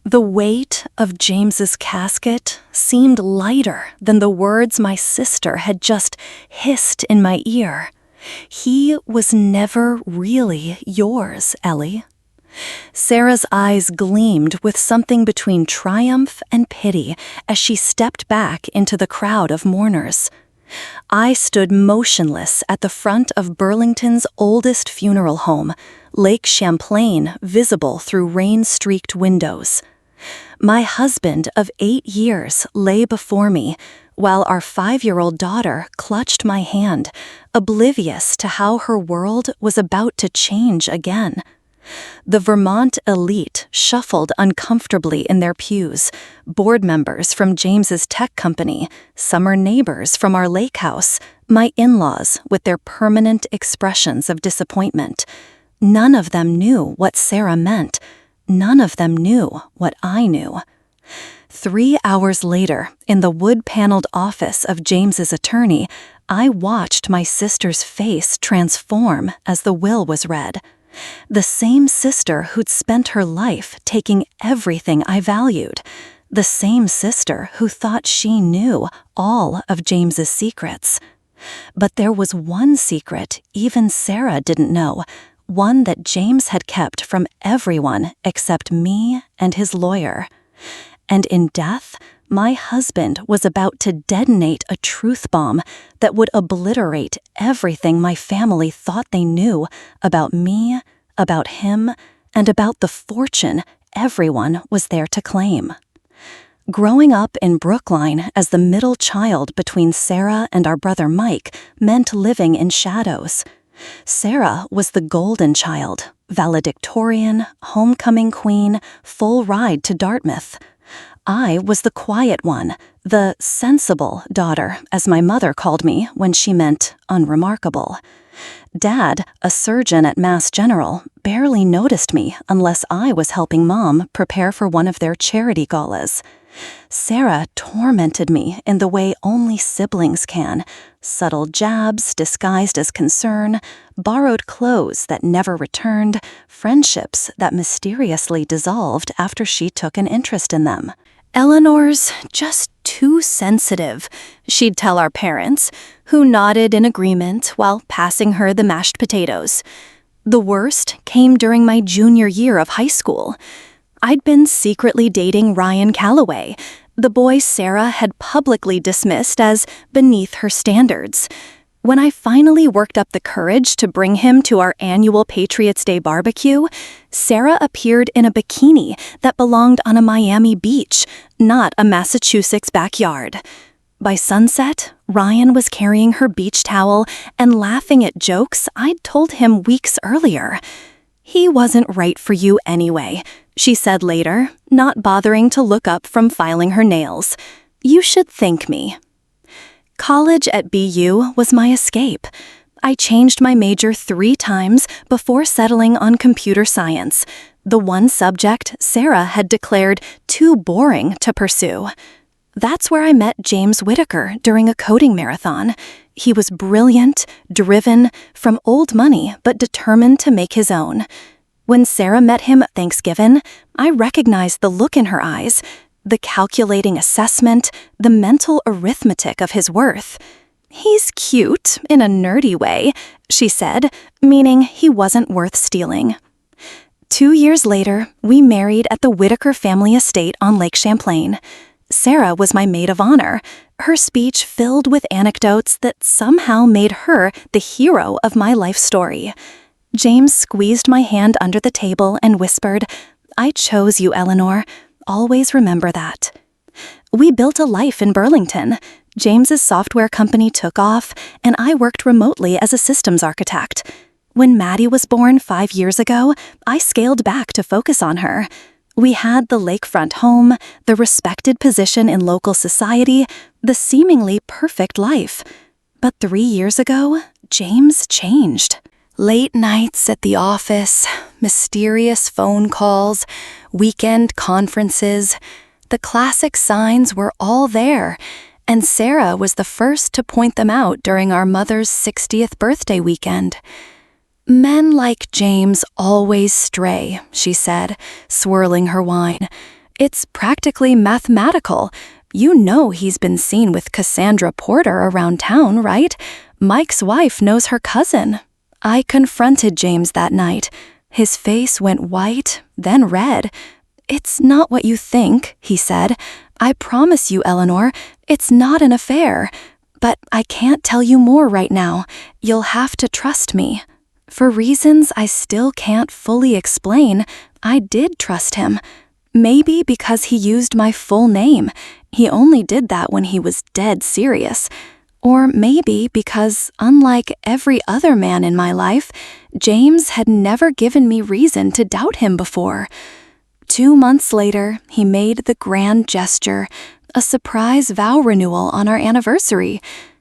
The weight of James's casket seemed lighter than the words my sister had just hissed in my ear. He was never really yours, Ellie. Sarah's eyes gleamed with something between triumph and pity as she stepped back into the crowd of mourners. I stood motionless at the front of Burlington's oldest funeral home, Lake Champlain visible through rain-streaked windows. My husband of 8 years lay before me, while our 5-year-old daughter clutched my hand, oblivious to how her world was about to change again. The Vermont elite shuffled uncomfortably in their pews, board members from James's tech company, summer neighbors from our lake house, my in-laws with their permanent expressions of disappointment. None of them knew what Sarah meant. None of them knew what I knew. 3 hours later, in the wood-paneled office of James's attorney, I watched my sister's face transform as the will was read. The same sister who'd spent her life taking everything I valued. The same sister who thought she knew all of James's secrets. But there was one secret even Sarah didn't know, one that James had kept from everyone except me and his lawyer. And in death, my husband was about to detonate a truth bomb that would obliterate everything my family thought they knew about me, about him, and about the fortune everyone was there to claim. Growing up in Brookline as the middle child between Sarah and our brother Mike meant living in shadows. Sarah was the golden child, valedictorian, homecoming queen, full ride to Dartmouth. I was the quiet one, the sensible daughter, as my mother called me when she meant unremarkable. Dad, a surgeon at Mass General, barely noticed me unless I was helping Mom prepare for one of their charity galas. Sarah tormented me in the way only siblings can. Subtle jabs disguised as concern, borrowed clothes that never returned, friendships that mysteriously dissolved after she took an interest in them. "Eleanor's just too sensitive," she'd tell our parents, who nodded in agreement while passing her the mashed potatoes. The worst came during my junior year of high school. I'd been secretly dating Ryan Calloway, the boy Sarah had publicly dismissed as beneath her standards. When I finally worked up the courage to bring him to our annual Patriots' Day barbecue, Sarah appeared in a bikini that belonged on a Miami beach, not a Massachusetts backyard. By sunset, Ryan was carrying her beach towel and laughing at jokes I'd told him weeks earlier. "He wasn't right for you anyway," she said later, not bothering to look up from filing her nails. "You should thank me." College at BU was my escape. I changed my major 3 times before settling on computer science, the one subject Sarah had declared too boring to pursue. That's where I met James Whitaker during a coding marathon. He was brilliant, driven, from old money, but determined to make his own. When Sarah met him at Thanksgiving, I recognized the look in her eyes, the calculating assessment, the mental arithmetic of his worth. "He's cute in a nerdy way," she said, meaning he wasn't worth stealing. 2 years later, we married at the Whitaker family estate on Lake Champlain. Sarah was my maid of honor, her speech filled with anecdotes that somehow made her the hero of my life story. James squeezed my hand under the table and whispered, "I chose you, Eleanor. Always remember that." We built a life in Burlington. James's software company took off, and I worked remotely as a systems architect. When Maddie was born 5 years ago, I scaled back to focus on her. We had the lakefront home, the respected position in local society, the seemingly perfect life. But 3 years ago, James changed. Late nights at the office, mysterious phone calls, weekend conferences. The classic signs were all there, and Sarah was the first to point them out during our mother's 60th birthday weekend. Men like James always stray, she said, swirling her wine. It's practically mathematical. You know he's been seen with Cassandra Porter around town, right? Mike's wife knows her cousin. I confronted James that night. His face went white, then red. It's not what you think, he said. I promise you, Eleanor, it's not an affair. But I can't tell you more right now. You'll have to trust me. For reasons I still can't fully explain, I did trust him. Maybe because he used my full name. He only did that when he was dead serious. Or maybe because, unlike every other man in my life, James had never given me reason to doubt him before. 2 months later, he made the grand gesture, a surprise vow renewal on our anniversary.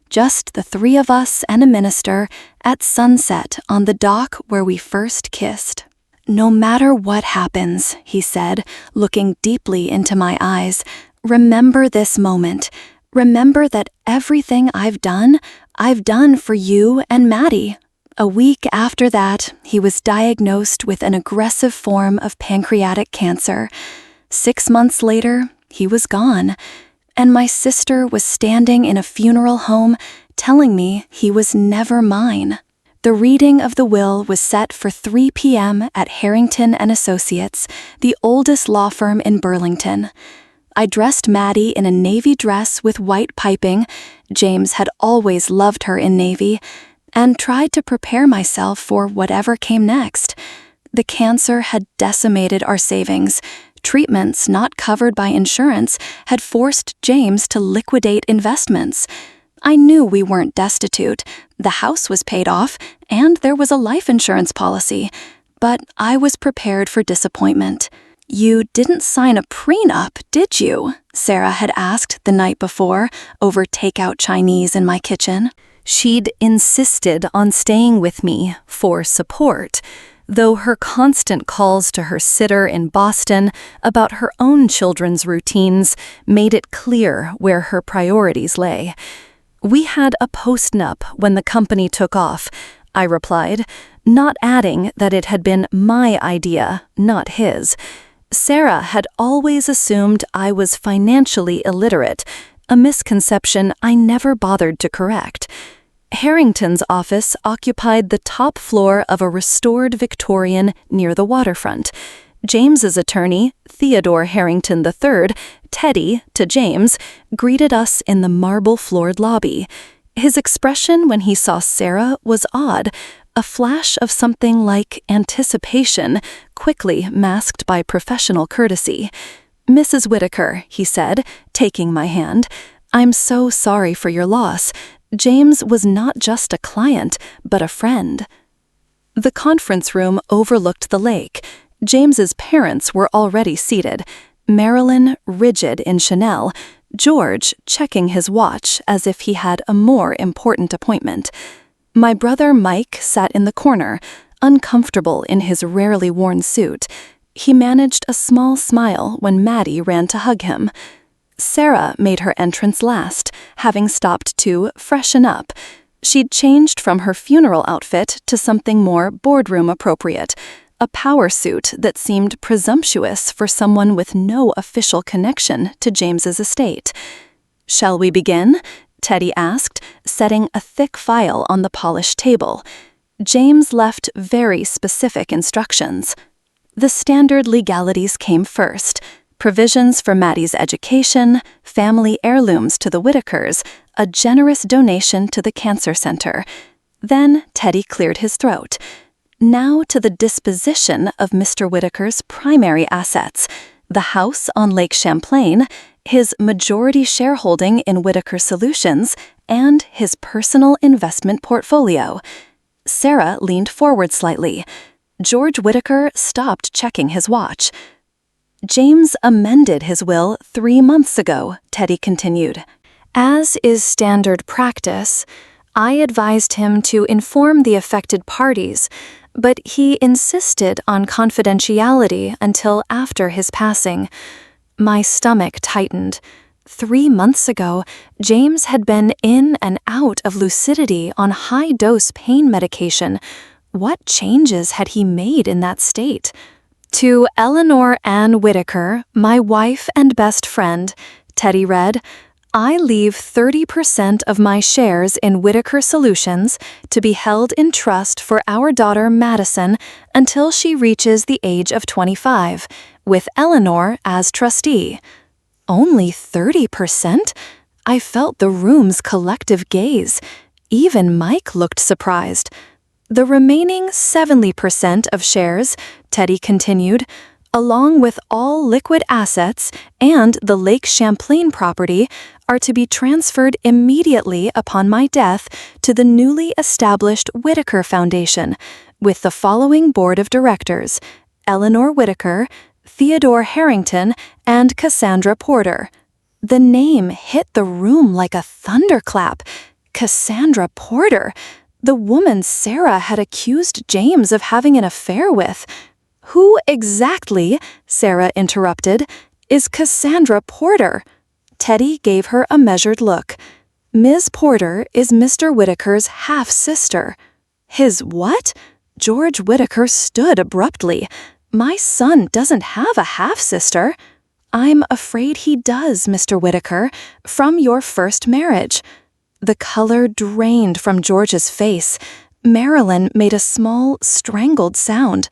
Just the 3 of us and a minister at sunset on the dock where we first kissed. No matter what happens, he said, looking deeply into my eyes, remember this moment. Remember that everything I've done for you and Maddie. A week after that, he was diagnosed with an aggressive form of pancreatic cancer. 6 months later, he was gone, and my sister was standing in a funeral home telling me he was never mine. The reading of the will was set for 3 p.m. at Harrington & Associates, the oldest law firm in Burlington. I dressed Maddie in a navy dress with white piping. James had always loved her in navy, and tried to prepare myself for whatever came next. The cancer had decimated our savings. Treatments not covered by insurance had forced James to liquidate investments. I knew we weren't destitute. The house was paid off, and there was a life insurance policy. But I was prepared for disappointment. You didn't sign a prenup, did you? Sarah had asked the night before, over takeout Chinese in my kitchen. She'd insisted on staying with me for support, though her constant calls to her sitter in Boston about her own children's routines made it clear where her priorities lay. We had a postnup when the company took off, I replied, not adding that it had been my idea, not his. Sarah had always assumed I was financially illiterate, a misconception I never bothered to correct. Harrington's office occupied the top floor of a restored Victorian near the waterfront. James's attorney, Theodore Harrington III, Teddy, to James, greeted us in the marble-floored lobby. His expression when he saw Sarah was odd, a flash of something like anticipation, quickly masked by professional courtesy. "Mrs. Whitaker," he said, taking my hand, "I'm so sorry for your loss. James was not just a client, but a friend." The conference room overlooked the lake. James's parents were already seated, Marilyn rigid in Chanel, George checking his watch as if he had a more important appointment. My brother Mike sat in the corner, uncomfortable in his rarely worn suit. He managed a small smile when Maddie ran to hug him. Sarah made her entrance last, having stopped to freshen up. She'd changed from her funeral outfit to something more boardroom appropriate, a power suit that seemed presumptuous for someone with no official connection to James's estate. "Shall we begin?" Teddy asked, setting a thick file on the polished table. James left very specific instructions. The standard legalities came first: provisions for Maddie's education, family heirlooms to the Whitakers, a generous donation to the cancer center. Then Teddy cleared his throat. Now to the disposition of Mr. Whitaker's primary assets: the house on Lake Champlain, his majority shareholding in Whitaker Solutions, and his personal investment portfolio. Sarah leaned forward slightly. George Whitaker stopped checking his watch. "James amended his will 3 months ago," Teddy continued. "As is standard practice, I advised him to inform the affected parties, but he insisted on confidentiality until after his passing." My stomach tightened. 3 months ago, James had been in and out of lucidity on high-dose pain medication. What changes had he made in that state? To Eleanor Ann Whitaker, my wife and best friend, Teddy read, I leave 30% of my shares in Whitaker Solutions to be held in trust for our daughter Madison until she reaches the age of 25, with Eleanor as trustee. Only 30%? I felt the room's collective gaze. Even Mike looked surprised. The remaining 70% of shares, Teddy continued, along with all liquid assets and the Lake Champlain property, are to be transferred immediately upon my death to the newly established Whitaker Foundation, with the following board of directors: Eleanor Whitaker, Theodore Harrington, and Cassandra Porter. The name hit the room like a thunderclap. Cassandra Porter, the woman Sarah had accused James of having an affair with. Who exactly, Sarah interrupted, is Cassandra Porter? Teddy gave her a measured look. Ms. Porter is Mr. Whitaker's half-sister. His what? George Whitaker stood abruptly. My son doesn't have a half-sister. I'm afraid he does, Mr. Whitaker, from your first marriage. The color drained from George's face. Marilyn made a small, strangled sound.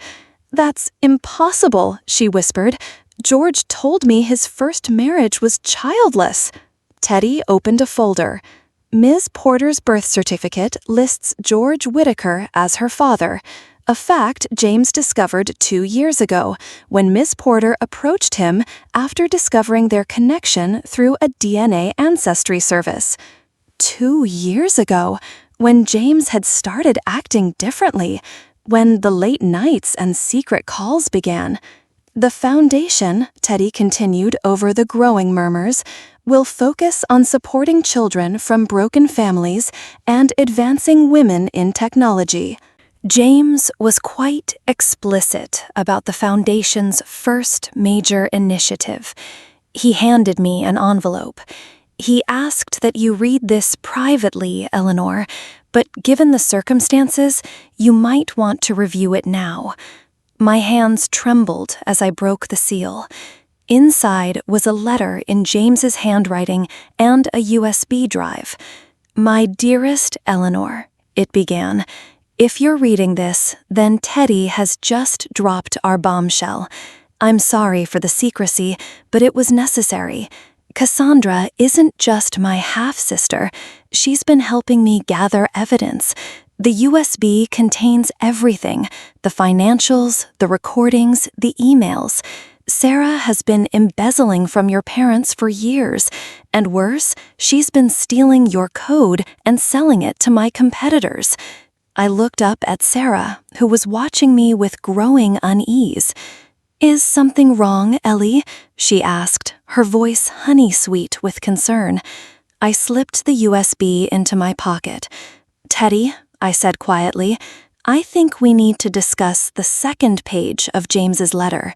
That's impossible, she whispered. George told me his first marriage was childless. Teddy opened a folder. Ms. Porter's birth certificate lists George Whitaker as her father, a fact James discovered 2 years ago when Miss Porter approached him after discovering their connection through a DNA ancestry service. 2 years ago, when James had started acting differently, when the late nights and secret calls began. The foundation, Teddy continued over the growing murmurs, will focus on supporting children from broken families and advancing women in technology. James was quite explicit about the Foundation's first major initiative. He handed me an envelope. He asked that you read this privately, Eleanor, but given the circumstances, you might want to review it now. My hands trembled as I broke the seal. Inside was a letter in James's handwriting and a USB drive. My dearest Eleanor, it began. If you're reading this, then Teddy has just dropped our bombshell. I'm sorry for the secrecy, but it was necessary. Cassandra isn't just my half-sister. She's been helping me gather evidence. The USB contains everything: the financials, the recordings, the emails. Sarah has been embezzling from your parents for years, and worse, she's been stealing your code and selling it to my competitors. I looked up at Sarah, who was watching me with growing unease. Is something wrong, Ellie? She asked, her voice honey-sweet with concern. I slipped the USB into my pocket. Teddy, I said quietly, I think we need to discuss the second page of James's letter.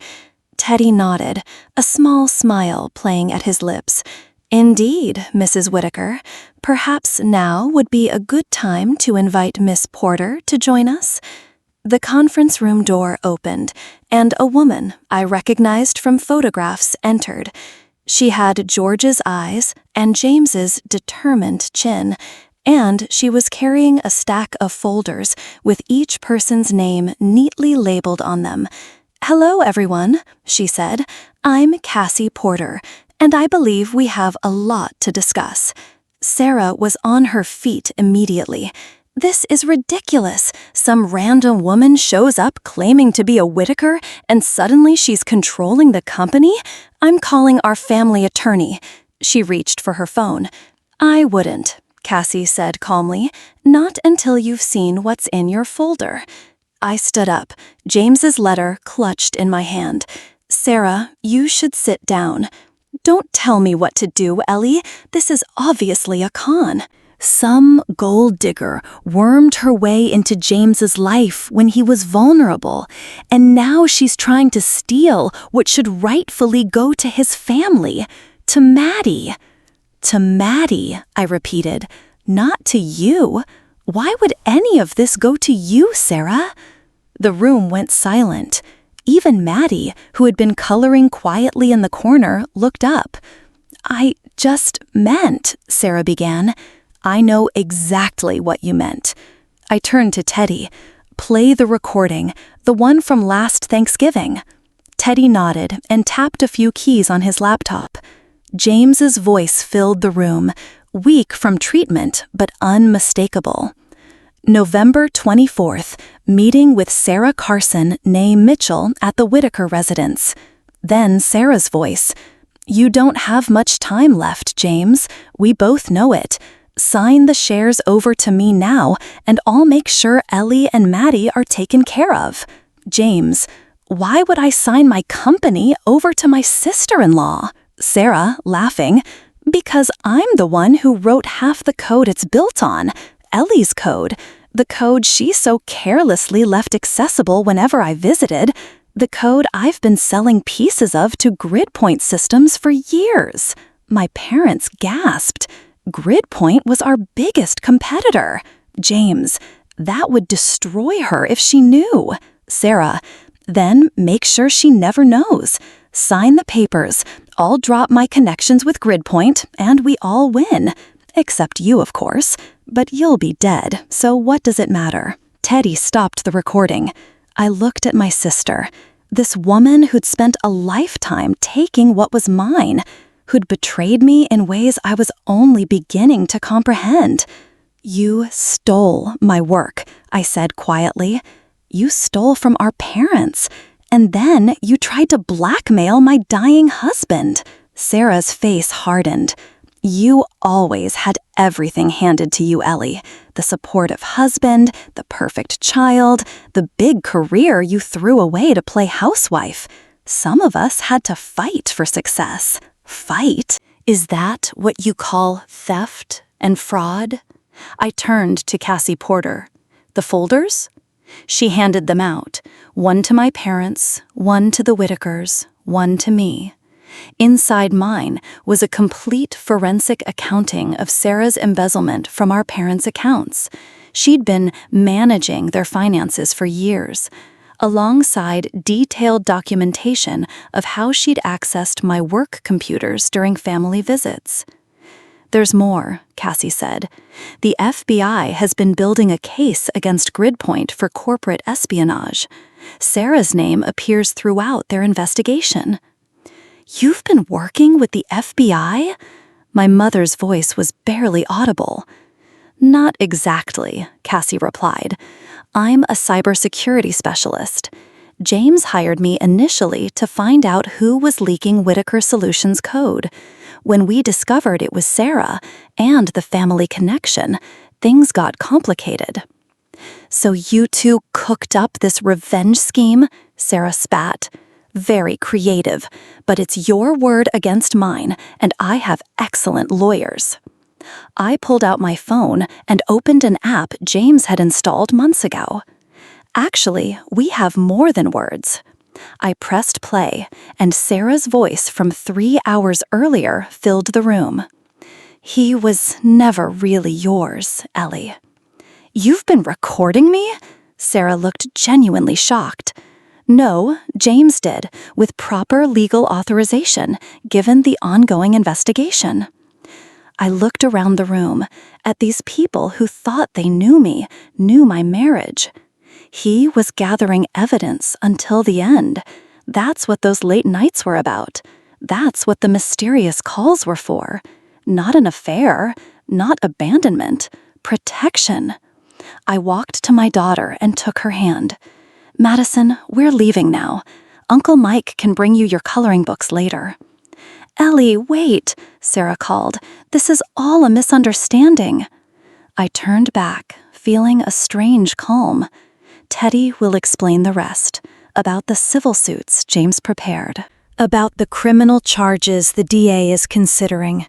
Teddy nodded, a small smile playing at his lips. Indeed, Mrs. Whitaker. Perhaps now would be a good time to invite Miss Porter to join us. The conference room door opened, and a woman I recognized from photographs entered. She had George's eyes and James's determined chin, and she was carrying a stack of folders with each person's name neatly labeled on them. Hello, everyone, she said. I'm Cassie Porter, and I believe we have a lot to discuss. Sarah was on her feet immediately. This is ridiculous. Some random woman shows up claiming to be a Whitaker, and suddenly she's controlling the company? I'm calling our family attorney. She reached for her phone. I wouldn't, Cassie said calmly. Not until you've seen what's in your folder. I stood up, James's letter clutched in my hand. Sarah, you should sit down. Don't tell me what to do, Ellie. This is obviously a con. Some gold digger wormed her way into James's life when he was vulnerable, and now she's trying to steal what should rightfully go to his family, to Maddie. To Maddie, I repeated, not to you. Why would any of this go to you, Sarah? The room went silent. Even Maddie, who had been coloring quietly in the corner, looked up. I just meant, Sarah began. I know exactly what you meant. I turned to Teddy. Play the recording, the one from last Thanksgiving. Teddy nodded and tapped a few keys on his laptop. James's voice filled the room, weak from treatment but unmistakable. November 24th, meeting with Sarah Carson, née Mitchell, at the Whitaker residence. Then Sarah's voice. You don't have much time left, James. We both know it. Sign the shares over to me now, and I'll make sure Ellie and Maddie are taken care of. James. Why would I sign my company over to my sister-in-law? Sarah, laughing. Because I'm the one who wrote half the code it's built on. Ellie's code. The code she so carelessly left accessible whenever I visited. The code I've been selling pieces of to GridPoint systems for years. My parents gasped. GridPoint was our biggest competitor. James. That would destroy her if she knew. Sarah. Then make sure she never knows. Sign the papers. I'll drop my connections with GridPoint, and we all win. Except you, of course. But you'll be dead, so what does it matter? Teddy stopped the recording. I looked at my sister. This woman who'd spent a lifetime taking what was mine, who'd betrayed me in ways I was only beginning to comprehend. You stole my work, I said quietly. You stole from our parents, and then you tried to blackmail my dying husband. Sarah's face hardened. You always had everything handed to you, Ellie. The supportive husband, the perfect child, the big career you threw away to play housewife. Some of us had to fight for success. Fight? Is that what you call theft and fraud? I turned to Cassie Porter. The folders? She handed them out, one to my parents, one to the Whitakers, one to me. Inside mine was a complete forensic accounting of Sarah's embezzlement from our parents' accounts. She'd been managing their finances for years, alongside detailed documentation of how she'd accessed my work computers during family visits. There's more, Cassie said. The FBI has been building a case against GridPoint for corporate espionage. Sarah's name appears throughout their investigation. You've been working with the FBI? My mother's voice was barely audible. Not exactly, Cassie replied. I'm a cybersecurity specialist. James hired me initially to find out who was leaking Whitaker Solutions code. When we discovered it was Sarah and the family connection, things got complicated. So you two cooked up this revenge scheme? Sarah spat. Very creative, but it's your word against mine, and I have excellent lawyers. I pulled out my phone and opened an app James had installed months ago. Actually, we have more than words. I pressed play, and Sarah's voice from 3 hours earlier filled the room. He was never really yours, Ellie. You've been recording me? Sarah looked genuinely shocked. No, James did, with proper legal authorization, given the ongoing investigation. I looked around the room at these people who thought they knew me, knew my marriage. He was gathering evidence until the end. That's what those late nights were about. That's what the mysterious calls were for. Not an affair, not abandonment, protection. I walked to my daughter and took her hand. Madison, we're leaving now. Uncle Mike can bring you your coloring books later. Ellie, wait, Sarah called. This is all a misunderstanding. I turned back, feeling a strange calm. Teddy will explain the rest, about the civil suits James prepared, about the criminal charges the DA is considering,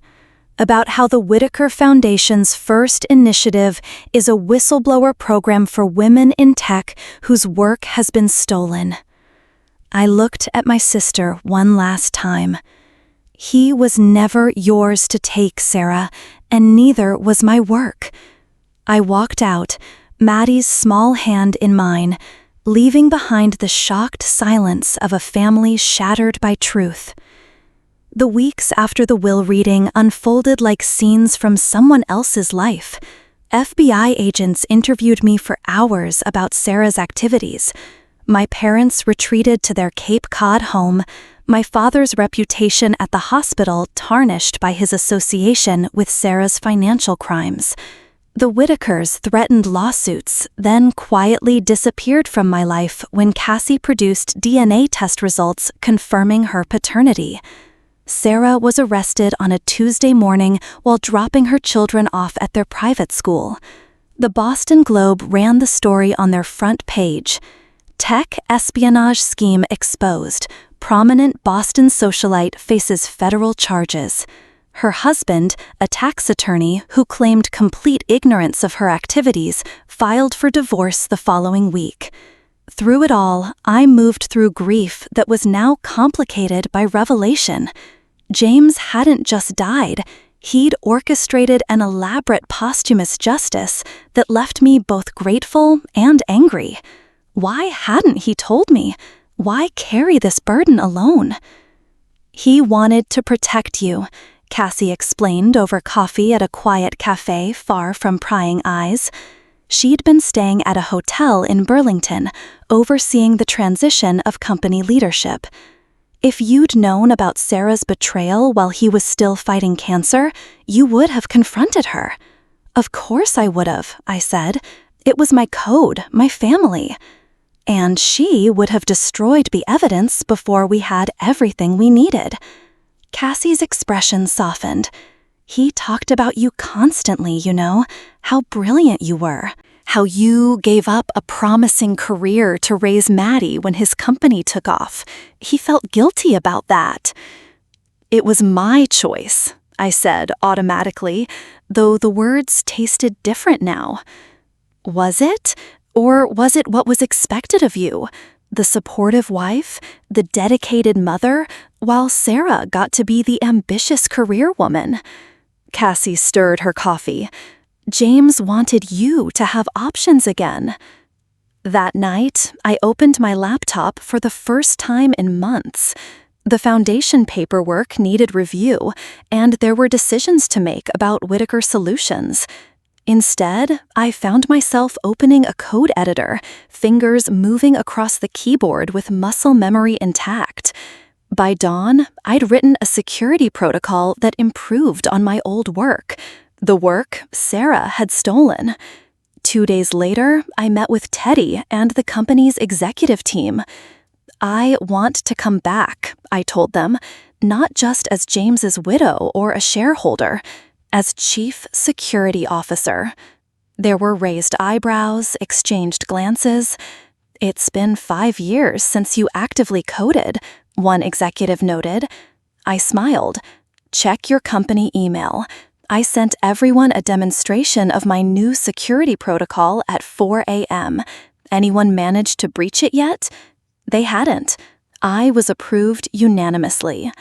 about how the Whitaker Foundation's first initiative is a whistleblower program for women in tech whose work has been stolen. I looked at my sister one last time. He was never yours to take, Sarah, and neither was my work. I walked out, Maddie's small hand in mine, leaving behind the shocked silence of a family shattered by truth. The weeks after the will reading unfolded like scenes from someone else's life. FBI agents interviewed me for hours about Sarah's activities. My parents retreated to their Cape Cod home, my father's reputation at the hospital tarnished by his association with Sarah's financial crimes. The Whitakers threatened lawsuits, then quietly disappeared from my life when Cassie produced DNA test results confirming her paternity. Sarah was arrested on a Tuesday morning while dropping her children off at their private school. The Boston Globe ran the story on their front page. Tech espionage scheme exposed. Prominent Boston socialite faces federal charges. Her husband, a tax attorney who claimed complete ignorance of her activities, filed for divorce the following week. Through it all, I moved through grief that was now complicated by revelation. James hadn't just died. He'd orchestrated an elaborate posthumous justice that left me both grateful and angry. Why hadn't he told me? Why carry this burden alone? He wanted to protect you, Cassie explained over coffee at a quiet cafe far from prying eyes. She'd been staying at a hotel in Burlington, overseeing the transition of company leadership. If you'd known about Sarah's betrayal while he was still fighting cancer, you would have confronted her. Of course I would have, I said. It was my code, my family. And she would have destroyed the evidence before we had everything we needed. Cassie's expression softened. He talked about you constantly, you know, how brilliant you were, how you gave up a promising career to raise Maddie when his company took off. He felt guilty about that. It was my choice, I said automatically, though the words tasted different now. Was it? Or was it what was expected of you? The supportive wife, the dedicated mother, while Sarah got to be the ambitious career woman. Cassie stirred her coffee. James wanted you to have options again. That night, I opened my laptop for the first time in months. The foundation paperwork needed review, and there were decisions to make about Whitaker Solutions. Instead, I found myself opening a code editor, fingers moving across the keyboard with muscle memory intact. By dawn, I'd written a security protocol that improved on my old work, the work Sarah had stolen. 2 days later, I met with Teddy and the company's executive team. I want to come back, I told them, not just as James's widow or a shareholder, as Chief Security Officer. There were raised eyebrows, exchanged glances. It's been 5 years since you actively coded, one executive noted. I smiled. Check your company email. I sent everyone a demonstration of my new security protocol at 4 a.m. Anyone managed to breach it yet? They hadn't. I was approved unanimously.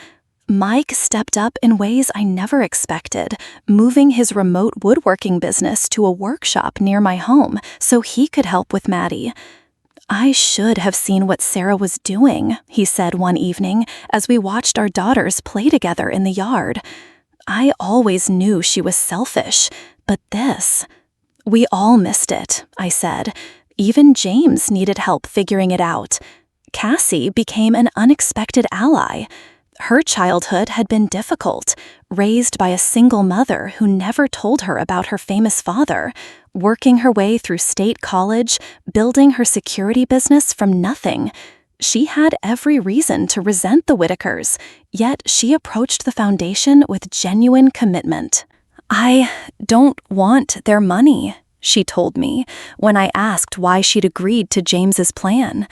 Mike stepped up in ways I never expected, moving his remote woodworking business to a workshop near my home so he could help with Maddie. I should have seen what Sarah was doing, he said one evening as we watched our daughters play together in the yard. I always knew she was selfish, but this... We all missed it, I said. Even James needed help figuring it out. Cassie became an unexpected ally. Her childhood had been difficult, raised by a single mother who never told her about her famous father, working her way through state college, building her security business from nothing. She had every reason to resent the Whitakers, yet she approached the foundation with genuine commitment. I don't want their money, she told me when I asked why she'd agreed to James's plan.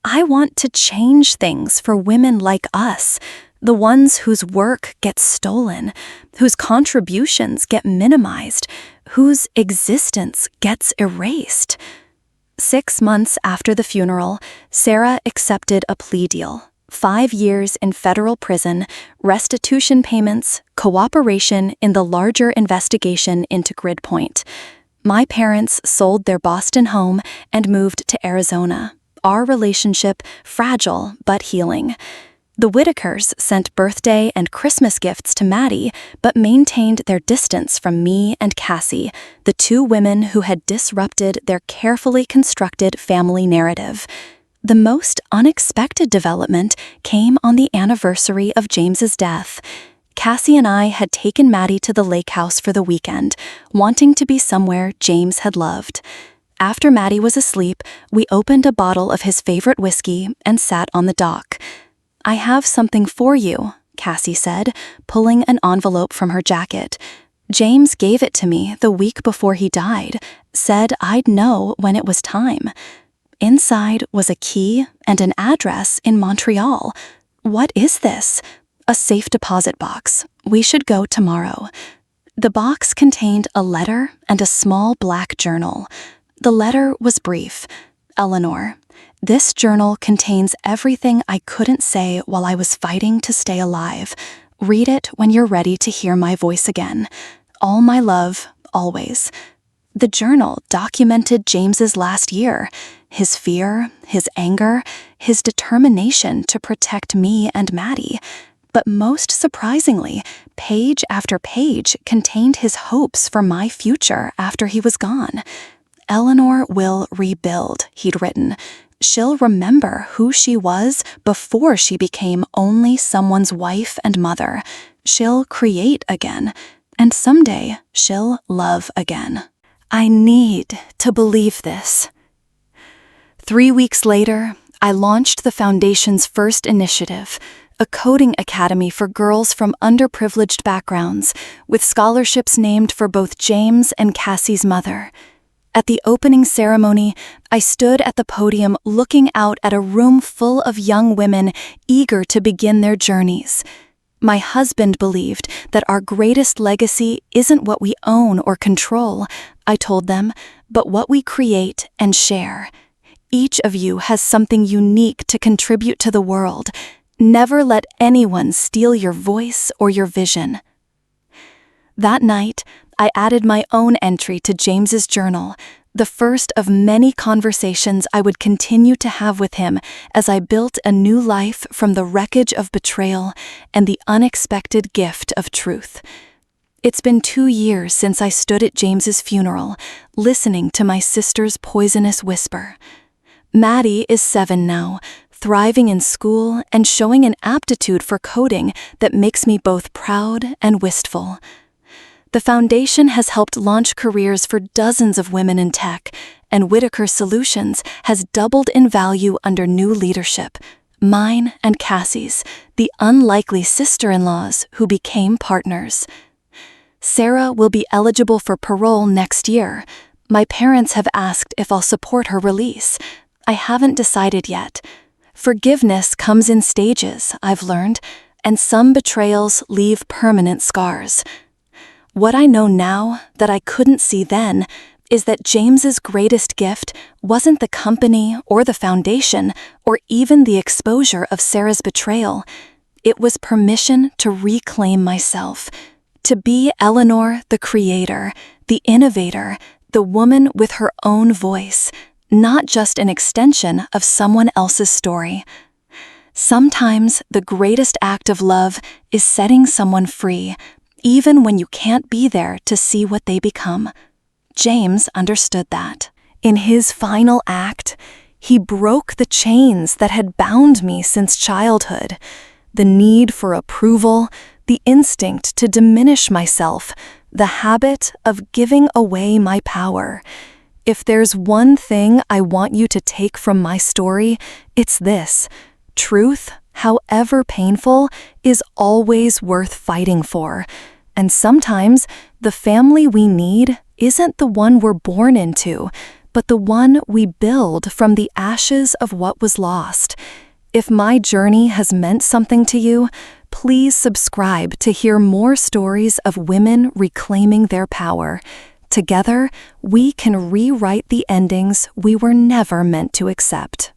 I want to change things for women like us, the ones whose work gets stolen, whose contributions get minimized, whose existence gets erased. 6 months after the funeral, Sarah accepted a plea deal. 5 years in federal prison, restitution payments, cooperation in the larger investigation into GridPoint. My parents sold their Boston home and moved to Arizona. Our relationship fragile but healing. The Whitakers sent birthday and Christmas gifts to Maddie, but maintained their distance from me and Cassie, the two women who had disrupted their carefully constructed family narrative. The most unexpected development came on the anniversary of James's death. Cassie and I had taken Maddie to the lake house for the weekend, wanting to be somewhere James had loved. After Maddie was asleep, we opened a bottle of his favorite whiskey and sat on the dock. "I have something for you," Cassie said, pulling an envelope from her jacket. "James gave it to me the week before he died, said I'd know when it was time." Inside was a key and an address in Montreal. "What is this?" "A safe deposit box. We should go tomorrow." The box contained a letter and a small black journal. The letter was brief. "Eleanor, this journal contains everything I couldn't say while I was fighting to stay alive. Read it when you're ready to hear my voice again. All my love, always." The journal documented James's last year, his fear, his anger, his determination to protect me and Maddie. But most surprisingly, page after page contained his hopes for my future after he was gone. "Eleanor will rebuild," he'd written. "She'll remember who she was before she became only someone's wife and mother. She'll create again, and someday she'll love again." I need to believe this. 3 weeks later, I launched the Foundation's first initiative, a coding academy for girls from underprivileged backgrounds, with scholarships named for both James and Cassie's mother. At the opening ceremony, I stood at the podium looking out at a room full of young women eager to begin their journeys. My husband believed that our greatest legacy isn't what we own or control, I told them, but what we create and share. Each of you has something unique to contribute to the world. Never let anyone steal your voice or your vision. That night, I added my own entry to James's journal, the first of many conversations I would continue to have with him as I built a new life from the wreckage of betrayal and the unexpected gift of truth. It's been 2 years since I stood at James's funeral, listening to my sister's poisonous whisper. Maddie is 7 now, thriving in school and showing an aptitude for coding that makes me both proud and wistful. The Foundation has helped launch careers for dozens of women in tech, and Whitaker Solutions has doubled in value under new leadership. Mine and Cassie's, the unlikely sister-in-laws who became partners. Sarah will be eligible for parole next year. My parents have asked if I'll support her release. I haven't decided yet. Forgiveness comes in stages, I've learned, and some betrayals leave permanent scars. What I know now that I couldn't see then is that James's greatest gift wasn't the company or the Foundation or even the exposure of Sarah's betrayal. It was permission to reclaim myself, to be Eleanor, the creator, the innovator, the woman with her own voice, not just an extension of someone else's story. Sometimes the greatest act of love is setting someone free, even when you can't be there to see what they become. James understood that. In his final act, he broke the chains that had bound me since childhood. The need for approval, the instinct to diminish myself, the habit of giving away my power. If there's one thing I want you to take from my story, it's this: truth, however painful, is always worth fighting for. And sometimes the family we need isn't the one we're born into, but the one we build from the ashes of what was lost. If my journey has meant something to you, please subscribe to hear more stories of women reclaiming their power. Together, we can rewrite the endings we were never meant to accept.